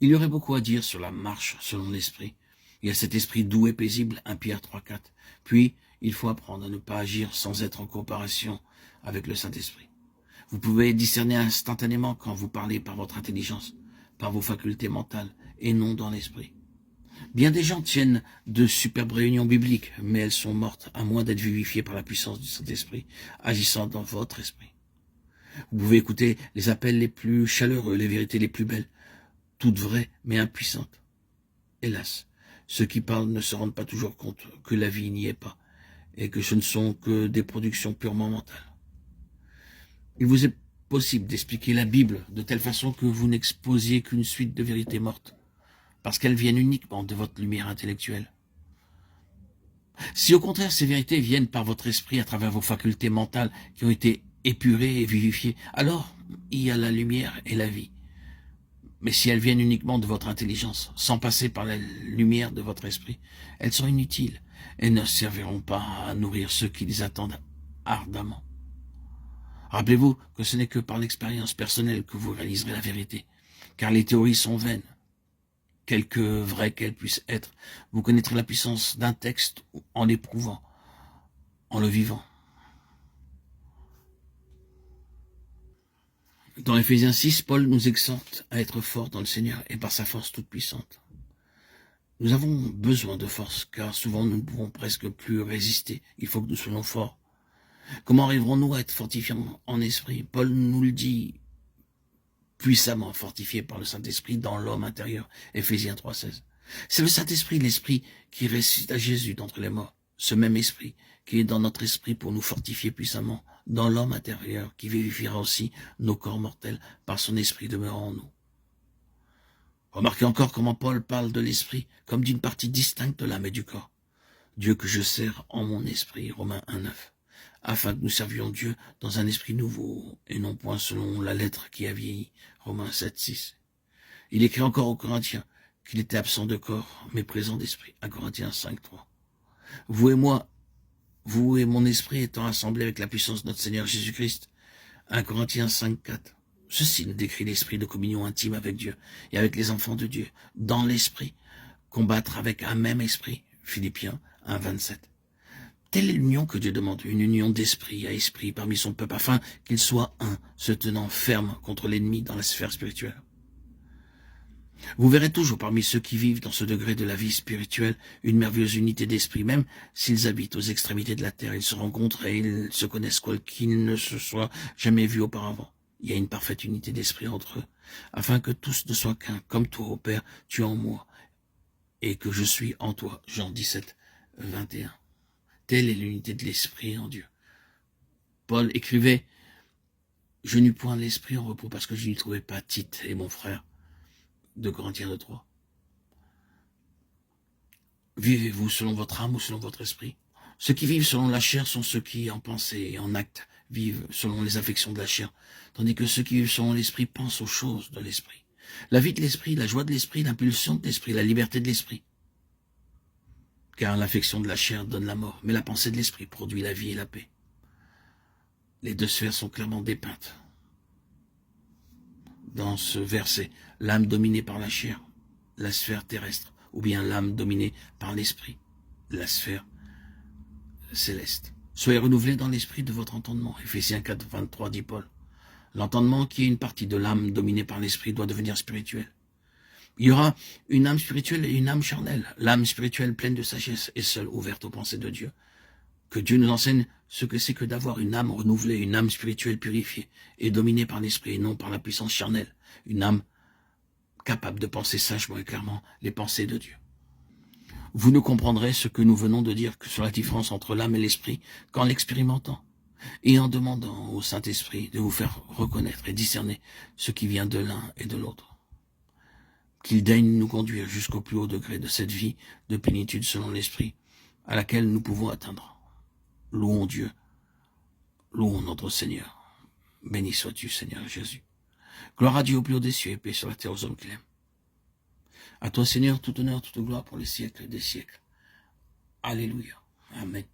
Il y aurait beaucoup à dire sur la marche selon l'esprit. Il y a cet esprit doux et paisible, 1 Pierre 3,4. Puis, il faut apprendre à ne pas agir sans être en comparaison avec le Saint-Esprit. Vous pouvez discerner instantanément quand vous parlez par votre intelligence, par vos facultés mentales, et non dans l'esprit. Bien des gens tiennent de superbes réunions bibliques, mais elles sont mortes à moins d'être vivifiées par la puissance du Saint-Esprit, agissant dans votre esprit. Vous pouvez écouter les appels les plus chaleureux, les vérités les plus belles, toutes vraies mais impuissantes. Hélas, ceux qui parlent ne se rendent pas toujours compte que la vie n'y est pas, et que ce ne sont que des productions purement mentales. Il vous est possible d'expliquer la Bible de telle façon que vous n'exposiez qu'une suite de vérités mortes, parce qu'elles viennent uniquement de votre lumière intellectuelle. Si au contraire ces vérités viennent par votre esprit à travers vos facultés mentales qui ont été épurées et vivifiées, alors il y a la lumière et la vie. Mais si elles viennent uniquement de votre intelligence, sans passer par la lumière de votre esprit, elles sont inutiles et ne serviront pas à nourrir ceux qui les attendent ardemment. Rappelez-vous que ce n'est que par l'expérience personnelle que vous réaliserez la vérité, car les théories sont vaines. Quelque vraies qu'elles puissent être, vous connaîtrez la puissance d'un texte en l'éprouvant, en le vivant. Dans Éphésiens 6, Paul nous exhorte à être forts dans le Seigneur et par sa force toute puissante. Nous avons besoin de force, car souvent nous ne pouvons presque plus résister. Il faut que nous soyons forts. Comment arriverons-nous à être fortifiés en esprit? Paul nous le dit, puissamment fortifiés par le Saint-Esprit dans l'homme intérieur. Éphésiens 3,16. C'est le Saint-Esprit, l'Esprit qui ressuscita Jésus d'entre les morts. Ce même Esprit qui est dans notre esprit pour nous fortifier puissamment dans l'homme intérieur, qui vivifiera aussi nos corps mortels par son esprit demeurant en nous. Remarquez encore comment Paul parle de l'esprit comme d'une partie distincte de l'âme et du corps. Dieu que je sers en mon esprit, Romains 1,9, afin que nous servions Dieu dans un esprit nouveau et non point selon la lettre qui a vieilli, Romains 7,6. Il écrit encore aux Corinthiens qu'il était absent de corps, mais présent d'esprit, à Corinthiens 5,3. Vous et mon esprit étant assemblés avec la puissance de notre Seigneur Jésus-Christ. 1 Corinthiens 5,4. Ceci nous décrit l'esprit de communion intime avec Dieu et avec les enfants de Dieu, dans l'esprit, combattre avec un même esprit. Philippiens 1,27. Telle est l'union que Dieu demande, une union d'esprit à esprit parmi son peuple, afin qu'il soit un, se tenant ferme contre l'ennemi dans la sphère spirituelle. Vous verrez toujours parmi ceux qui vivent dans ce degré de la vie spirituelle une merveilleuse unité d'esprit, même s'ils habitent aux extrémités de la terre. Ils se rencontrent et ils se connaissent quoiqu'ils ne se soient jamais vus auparavant. Il y a une parfaite unité d'esprit entre eux, afin que tous ne soient qu'un, comme toi, ô Père, tu es en moi, et que je suis en toi. Jean 17, 21. Telle est l'unité de l'esprit en Dieu. Paul écrivait, « Je n'eus point l'esprit en repos parce que je n'y trouvais pas Tite et mon frère. » de Corinthiens 2,3. Vivez-vous selon votre âme ou selon votre esprit? Ceux qui vivent selon la chair sont ceux qui, en pensée et en acte, vivent selon les affections de la chair, tandis que ceux qui vivent selon l'esprit pensent aux choses de l'esprit. La vie de l'esprit, la joie de l'esprit, l'impulsion de l'esprit, la liberté de l'esprit. Car l'affection de la chair donne la mort, mais la pensée de l'esprit produit la vie et la paix. Les deux sphères sont clairement dépeintes dans ce verset, l'âme dominée par la chair, la sphère terrestre, ou bien l'âme dominée par l'esprit, la sphère céleste. Soyez renouvelés dans l'esprit de votre entendement. Éphésiens 4, 23 dit Paul. L'entendement, qui est une partie de l'âme dominée par l'esprit, doit devenir spirituel. Il y aura une âme spirituelle et une âme charnelle. L'âme spirituelle pleine de sagesse est seule ouverte aux pensées de Dieu. Que Dieu nous enseigne ce que c'est que d'avoir une âme renouvelée, une âme spirituelle purifiée et dominée par l'esprit et non par la puissance charnelle. Une âme capable de penser sagement et clairement les pensées de Dieu. Vous ne comprendrez ce que nous venons de dire que sur la différence entre l'âme et l'esprit qu'en l'expérimentant et en demandant au Saint-Esprit de vous faire reconnaître et discerner ce qui vient de l'un et de l'autre. Qu'il daigne nous conduire jusqu'au plus haut degré de cette vie de plénitude selon l'Esprit à laquelle nous pouvons atteindre. Louons Dieu, louons notre Seigneur. Béni sois-tu, Seigneur Jésus. Gloire à Dieu au plus haut des cieux et paix sur la terre aux hommes qu'il aime. À toi, Seigneur, tout honneur, toute gloire pour les siècles des siècles. Alléluia. Amen.